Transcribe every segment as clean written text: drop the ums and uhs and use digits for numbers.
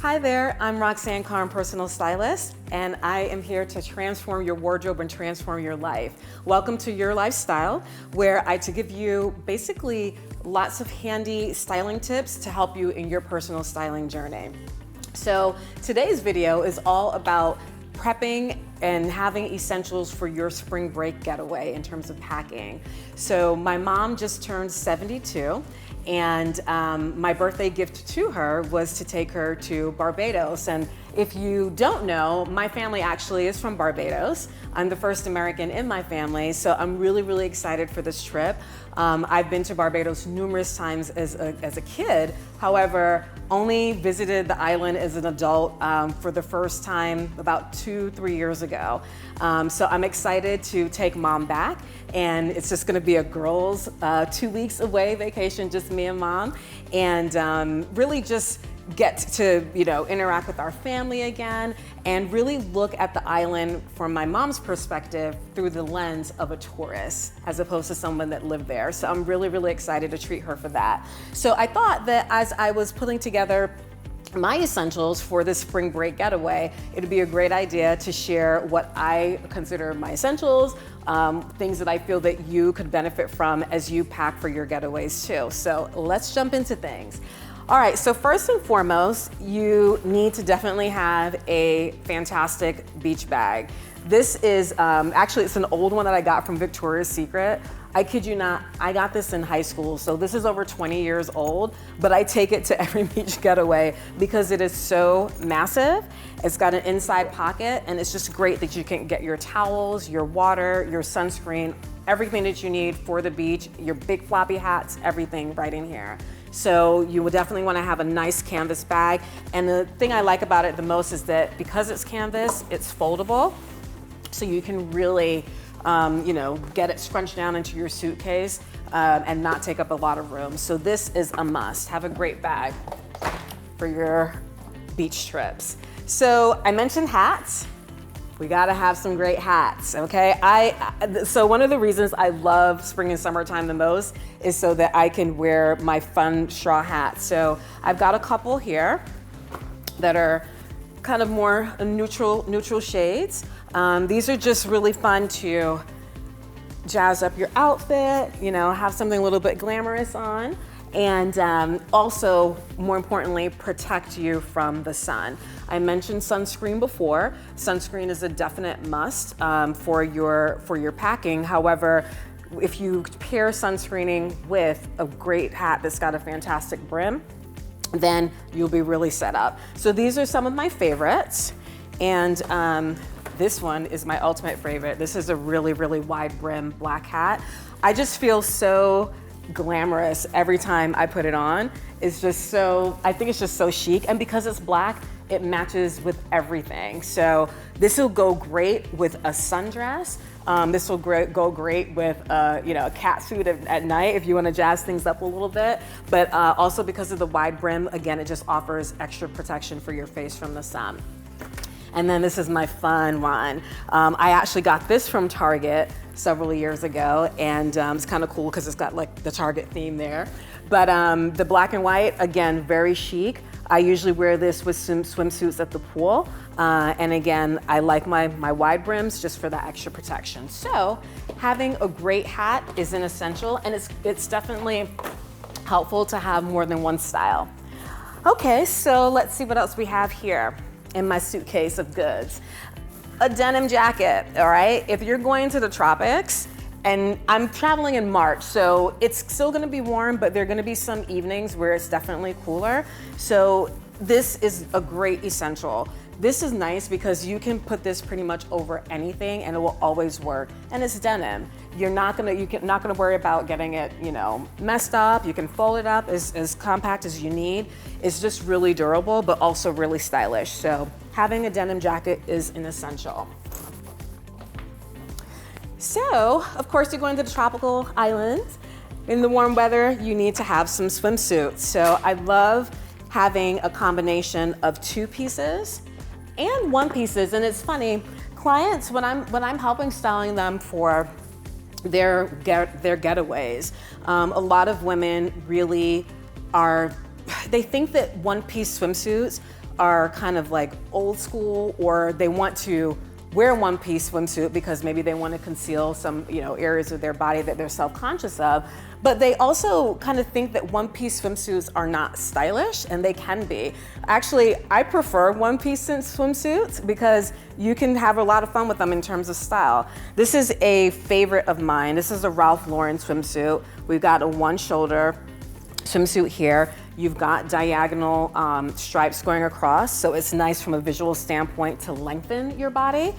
Hi there, I'm Roxanne, Carne, personal stylist, and I am here to transform your wardrobe and transform your life. Welcome to Your Lifestyle, where I to give you basically lots of handy styling tips to help you in your personal styling journey. So today's video is all about prepping and having essentials for your spring break getaway in terms of packing. So my mom just turned 72, and my birthday gift to her was to take her to Barbados. And if you don't know, my family actually is from Barbados. I'm the first American in my family, so I'm really excited for this trip. I've been to Barbados numerous times as a kid. However, only visited the island as an adult for the first time about 2-3 years ago. So I'm excited to take mom back, and it's just gonna be a girls 2 weeks away vacation, just me and mom, and really just get to interact with our family again and really look at the island from my mom's perspective through the lens of a tourist as opposed to someone that lived there. So I'm really excited to treat her for that. So I thought that as I was putting together my essentials for this spring break getaway, it'd be a great idea to share what I consider my essentials, things that I feel that you could benefit from as you pack for your getaways too. So let's jump into things. All right, so first and foremost, you need to definitely have a fantastic beach bag. This is, actually it's an old one that I got from Victoria's Secret. I kid you not, I got this in high school, so this is over 20 years old, but I take it to every beach getaway because it is so massive. It's got an inside pocket, and it's just great that you can get your towels, your water, your sunscreen, everything that you need for the beach, your big floppy hats, everything right in here. So you will definitely want to have a nice canvas bag. And the thing I like about it the most is that because it's canvas, it's foldable. So you can really, get it scrunched down into your suitcase and not take up a lot of room. So this is a must. Have a great bag for your beach trips. So I mentioned hats. We gotta have some great hats, okay? So one of the reasons I love spring and summertime the most is so that I can wear my fun straw hats. So I've got a couple here that are kind of more neutral shades. These are just really fun to jazz up your outfit, have something a little bit glamorous on, and also, more importantly, protect you from the sun. I mentioned sunscreen before. Sunscreen is a definite must for your packing. However, if you pair sunscreening with a great hat that's got a fantastic brim, then you'll be really set up. So these are some of my favorites, and this one is my ultimate favorite. This is a really wide brim black hat. I just feel so glamorous every time I put it on. It's just I think it's just so chic, and because it's black, it matches with everything. So this will go great with a sundress. This will go great with a cat suit at night if you want to jazz things up a little bit. But also because of the wide brim, again, it just offers extra protection for your face from the sun. And then this is my fun one. I actually got this from Target several years ago, and it's kind of cool because it's got like the Target theme there. But the black and white, again, very chic. I usually wear this with swimsuits at the pool. And again, I like my wide brims just for that extra protection. So having a great hat is an essential, and it's definitely helpful to have more than one style. Okay, so let's see what else we have here in my suitcase of goods. A denim jacket, all right? If you're going to the tropics, and I'm traveling in March, so it's still gonna be warm, but there are gonna be some evenings where it's definitely cooler. So this is a great essential. This is nice because you can put this pretty much over anything and it will always work. And it's denim. You're not gonna worry about getting it, messed up. You can fold it up as compact as you need. It's just really durable, but also really stylish. So having a denim jacket is an essential. So, of course, you're going to the tropical islands. In the warm weather, you need to have some swimsuits. So I love having a combination of 2 pieces and 1 pieces. And it's funny, clients, when I'm helping styling them for their getaways, a lot of women really they think that 1-piece swimsuits are kind of like old school, or they want to wear a one-piece swimsuit because maybe they want to conceal some, areas of their body that they're self-conscious of, but they also kind of think that one-piece swimsuits are not stylish, and they can be. Actually, I prefer one-piece swimsuits because you can have a lot of fun with them in terms of style. This is a favorite of mine. This is a Ralph Lauren swimsuit. We've got a one-shoulder swimsuit here. You've got diagonal stripes going across, so it's nice from a visual standpoint to lengthen your body.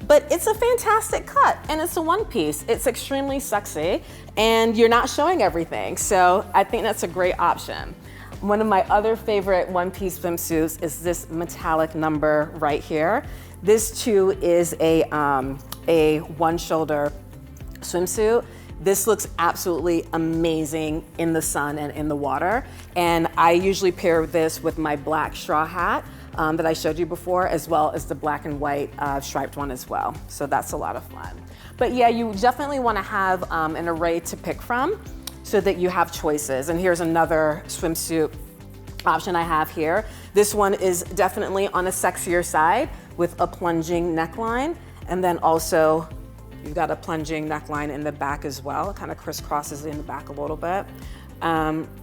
But it's a fantastic cut, and it's a one piece. It's extremely sexy, and you're not showing everything, so I think that's a great option. One of my other favorite one-piece swimsuits is this metallic number right here. This too is a one-shoulder swimsuit. This looks absolutely amazing in the sun and in the water. And I usually pair this with my black straw hat that I showed you before, as well as the black and white striped one as well. So that's a lot of fun. But yeah, you definitely wanna have an array to pick from so that you have choices. And here's another swimsuit option I have here. This one is definitely on a sexier side with a plunging neckline, and then also you've got a plunging neckline in the back as well. It kind of crisscrosses in the back a little bit.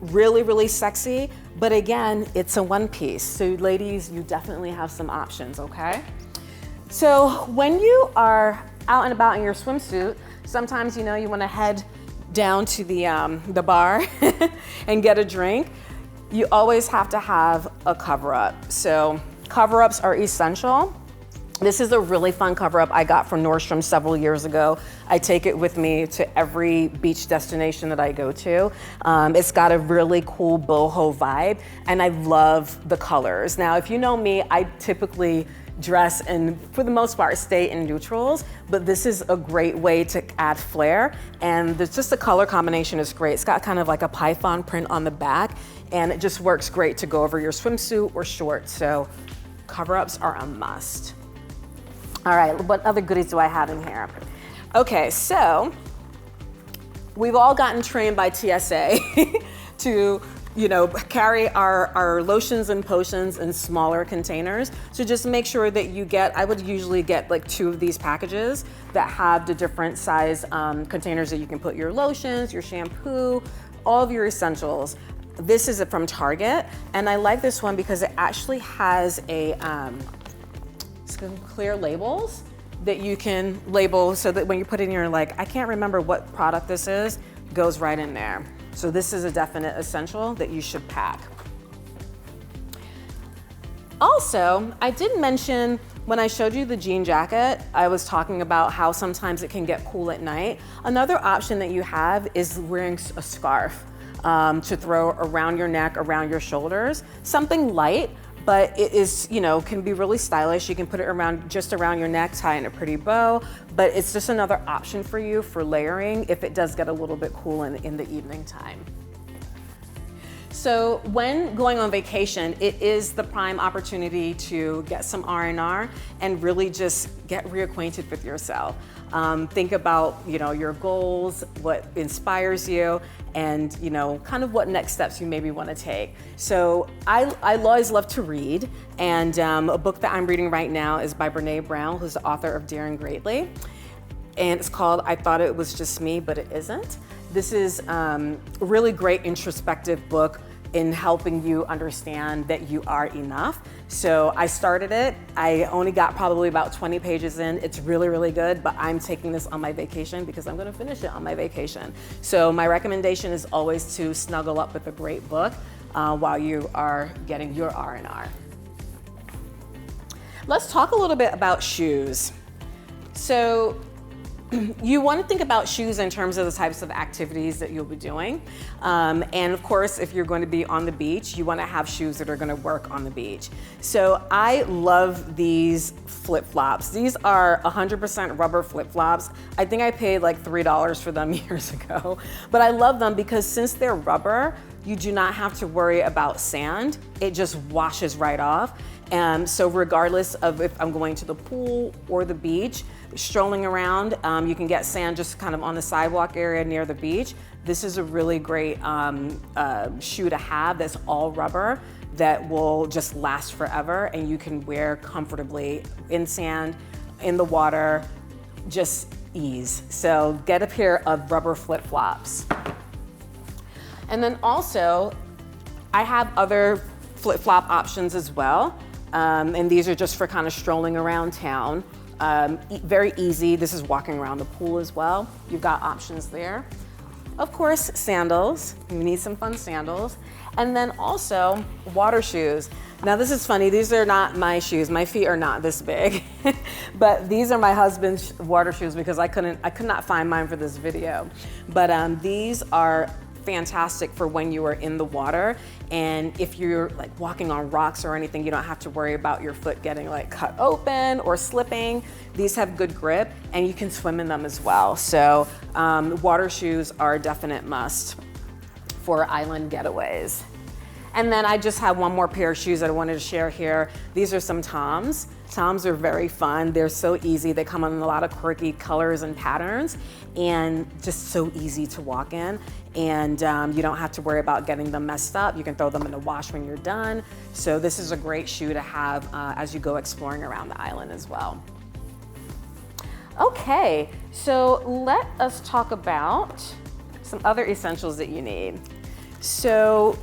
Really, really sexy, but again, it's a one piece. So ladies, you definitely have some options, okay? So when you are out and about in your swimsuit, sometimes you wanna head down to the bar and get a drink. You always have to have a cover-up. So cover-ups are essential. This is a really fun cover-up I got from Nordstrom several years ago. I take it with me to every beach destination that I go to. It's got a really cool boho vibe, and I love the colors. Now, if you know me, I typically dress and, for the most part, stay in neutrals, but this is a great way to add flair, and just the color combination is great. It's got kind of like a python print on the back, and it just works great to go over your swimsuit or shorts, so cover-ups are a must. All right, what other goodies do I have in here? Okay, so we've all gotten trained by TSA to carry our lotions and potions in smaller containers. So just make sure that you I would usually get like 2 of these packages that have the different size containers that you can put your lotions, your shampoo, all of your essentials. This is from Target, and I like this one because it actually has some clear labels that you can label so that when you put in your, I can't remember what product this is, goes right in there. So this is a definite essential that you should pack. Also, I did mention when I showed you the jean jacket, I was talking about how sometimes it can get cool at night. Another option that you have is wearing a scarf to throw around your neck, around your shoulders, something light, but it is, can be really stylish. You can put it just around your neck, tie in a pretty bow, but it's just another option for you for layering if it does get a little bit cool in the evening time. So when going on vacation, it is the prime opportunity to get some R&R and really just get reacquainted with yourself. Think about, your goals, what inspires you, and, kind of what next steps you maybe want to take. So I always love to read, and a book that I'm reading right now is by Brene Brown, who's the author of Daring Greatly. And it's called I Thought It Was Just Me, But It Isn't. This is a really great introspective book in helping you understand that you are enough. So I started it. I only got probably about 20 pages in. It's really, really good, but I'm taking this on my vacation because I'm gonna finish it on my vacation. So my recommendation is always to snuggle up with a great book while you are getting your R&R. Let's talk a little bit about shoes. So you want to think about shoes in terms of the types of activities that you'll be doing. And of course, if you're going to be on the beach, you want to have shoes that are going to work on the beach. So I love these flip-flops. These are 100% rubber flip-flops. I think I paid like $3 for them years ago. But I love them because since they're rubber, you do not have to worry about sand. It just washes right off. So regardless of if I'm going to the pool or the beach, strolling around, you can get sand just kind of on the sidewalk area near the beach. This is a really great shoe to have that's all rubber. that will just last forever and you can wear comfortably in sand, in the water, just ease. So get a pair of rubber flip-flops. And then also, I have other flip-flop options as well. And these are just for kind of strolling around town. Very easy. This is walking around the pool as well. You've got options there. Of course, sandals. You need some fun sandals. And then also water shoes. Now this is funny, these are not my shoes. My feet are not this big, but these are my husband's water shoes because I could not find mine for this video. But these are fantastic for when you are in the water, and if you're like walking on rocks or anything, you don't have to worry about your foot getting like cut open or slipping. These have good grip and you can swim in them as well. So water shoes are a definite must for island getaways. And then I just have one more pair of shoes that I wanted to share here. These are some Toms. Toms are very fun. They're so easy. They come in a lot of quirky colors and patterns and just so easy to walk in. And you don't have to worry about getting them messed up. You can throw them in the wash when you're done. So this is a great shoe to have as you go exploring around the island as well. Okay, so let us talk about some other essentials that you need. So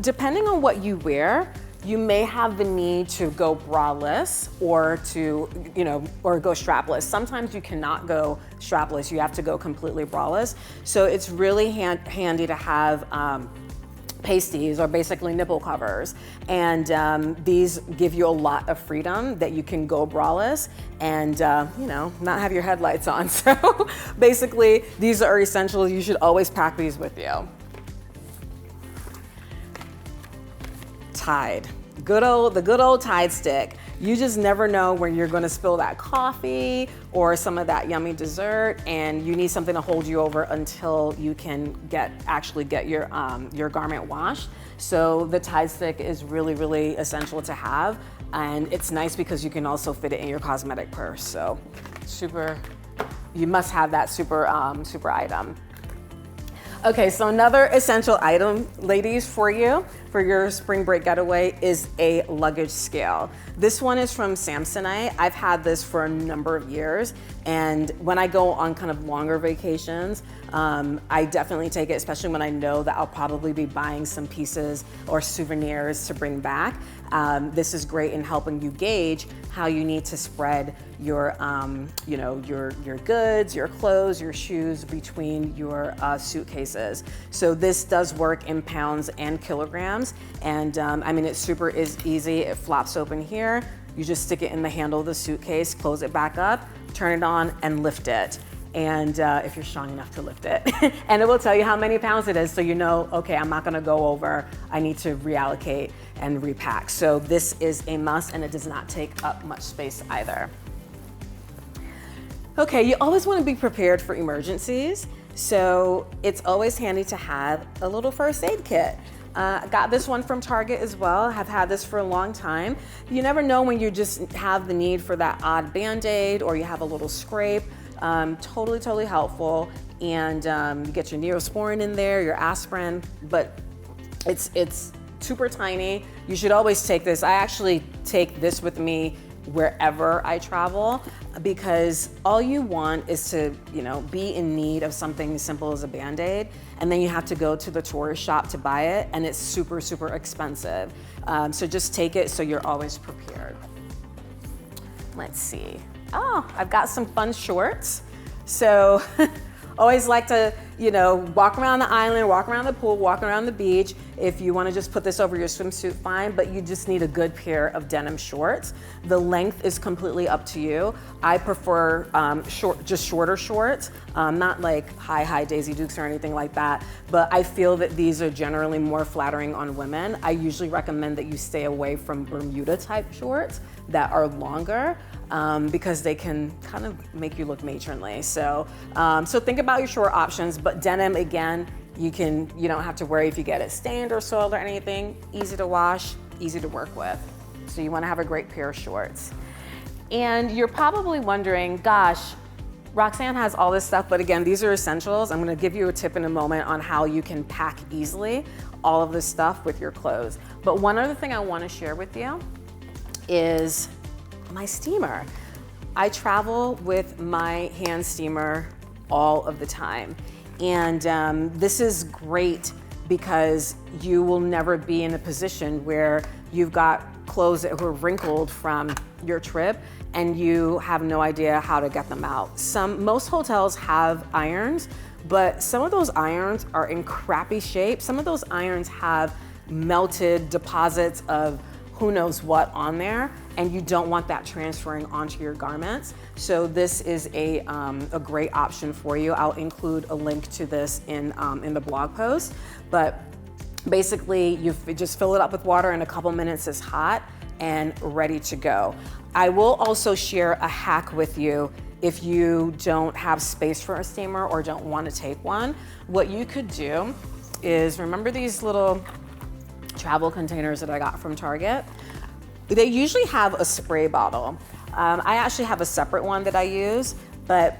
depending on what you wear, you may have the need to go braless or to, or go strapless. Sometimes you cannot go strapless. You have to go completely braless. So it's really handy to have pasties, or basically nipple covers. And these give you a lot of freedom that you can go braless and not have your headlights on. So basically these are essentials. You should always pack these with you. Tide. The good old Tide stick. You just never know when you're gonna spill that coffee or some of that yummy dessert, and you need something to hold you over until you can actually get your garment washed. So the Tide stick is really, really essential to have, and it's nice because you can also fit it in your cosmetic purse. So you must have that super item. Okay, so another essential item, ladies, for your spring break getaway is a luggage scale. This one is from Samsonite. I've had this for a number of years, and when I go on kind of longer vacations, I definitely take it, especially when I know that I'll probably be buying some pieces or souvenirs to bring back. This is great in helping you gauge how you need to spread your goods, your clothes, your shoes between your suitcases. So this does work in pounds and kilograms, and it's super easy. It flops open here. You just stick it in the handle of the suitcase, close it back up, turn it on, and lift it. And if you're strong enough to lift it. And it will tell you how many pounds it is, so you know, okay, I'm not gonna go over, I need to reallocate and repack. So this is a must, and it does not take up much space either. Okay, you always wanna be prepared for emergencies, so it's always handy to have a little first aid kit. I got this one from Target as well. Have had this for a long time. You never know when you just have the need for that odd Band-Aid or you have a little scrape. Totally helpful. And you get your Neosporin in there, your aspirin, but it's super tiny. You should always take this. I actually take this with me wherever I travel, because all you want is to, be in need of something as simple as a Band-Aid, and then you have to go to the tourist shop to buy it, and it's super expensive. So just take it so you're always prepared. Let's see. Oh, I've got some fun shorts. So always like to, walk around the island, walk around the pool, walk around the beach. If you want to just put this over your swimsuit, fine, but you just need a good pair of denim shorts. The length is completely up to you. I prefer shorter shorts, not like high Daisy Dukes or anything like that, but I feel that these are generally more flattering on women. I usually recommend that you stay away from Bermuda type shorts that are longer, because they can kind of make you look matronly. So think about your short options, but denim, again, you don't have to worry if you get it stained or soiled or anything. Easy to wash, easy to work with. So you want to have a great pair of shorts. And you're probably wondering, gosh, Roxanne has all this stuff, but again, these are essentials. I'm gonna give you a tip in a moment on how you can pack easily all of this stuff with your clothes. But one other thing I wanna share with you is my steamer. I travel with my hand steamer all of the time. And this is great because you will never be in a position where you've got clothes that were wrinkled from your trip and you have no idea how to get them out. Most hotels have irons, but some of those irons are in crappy shape. Some of those irons have melted deposits of who knows what on there, and you don't want that transferring onto your garments. So this is a great option for you. I'll include a link to this in the blog post, but basically you just fill it up with water in a couple minutes, it's hot and ready to go. I will also share a hack with you if you don't have space for a steamer or don't want to take one. What you could do is, remember these little travel containers that I got from Target? They usually have a spray bottle. I actually have a separate one that I use, but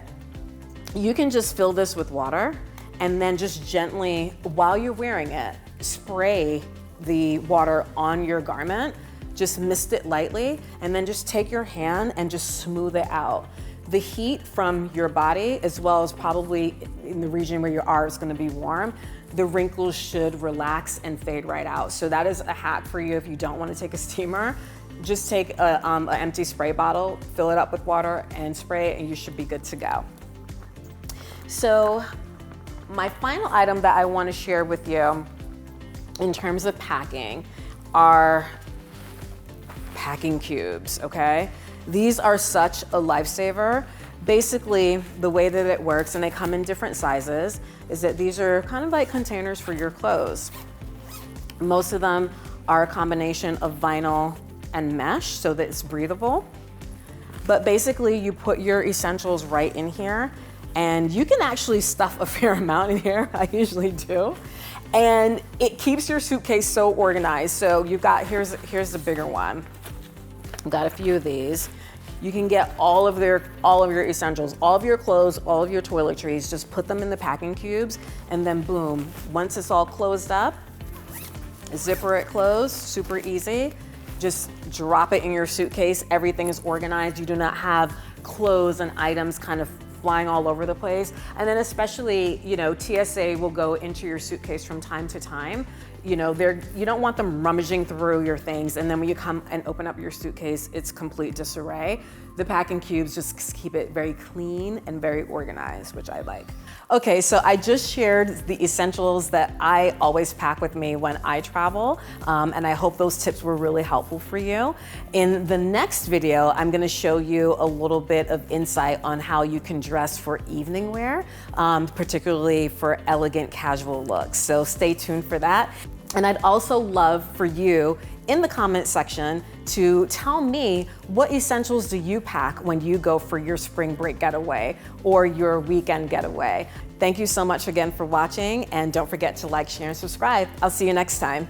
you can just fill this with water and then just gently, while you're wearing it, spray the water on your garment. Just mist it lightly, and then just take your hand and just smooth it out. The heat from your body, as well as probably in the region where you are, is gonna be warm. The wrinkles should relax and fade right out. So that is a hack for you if you don't wanna take a steamer. Just take an empty spray bottle, fill it up with water and spray it, and you should be good to go. So my final item that I wanna share with you in terms of packing are packing cubes, okay? These are such a lifesaver. Basically, the way that it works, and they come in different sizes, is that these are kind of like containers for your clothes. Most of them are a combination of vinyl and mesh so that it's breathable. But basically, you put your essentials right in here, and you can actually stuff a fair amount in here. I usually do. And it keeps your suitcase so organized. So you've got, here's the bigger one. I've got a few of these. You can get all of your essentials, all of your clothes, all of your toiletries, just put them in the packing cubes, and then boom, once it's all closed up, zipper it closed, super easy. Just drop it in your suitcase. Everything is organized. You do not have clothes and items kind of flying all over the place. And then especially, you know, TSA will go into your suitcase from time to time. You know, you don't want them rummaging through your things, and then when you come and open up your suitcase, it's complete disarray. The packing cubes just keep it very clean and very organized, which I like. Okay, so I just shared the essentials that I always pack with me when I travel, and I hope those tips were really helpful for you. In the next video, I'm gonna show you a little bit of insight on how you can dress for evening wear, particularly for elegant casual looks. So stay tuned for that. And I'd also love for you in the comment section to tell me what essentials do you pack when you go for your spring break getaway or your weekend getaway. Thank you so much again for watching, and don't forget to like, share, and subscribe. I'll see you next time.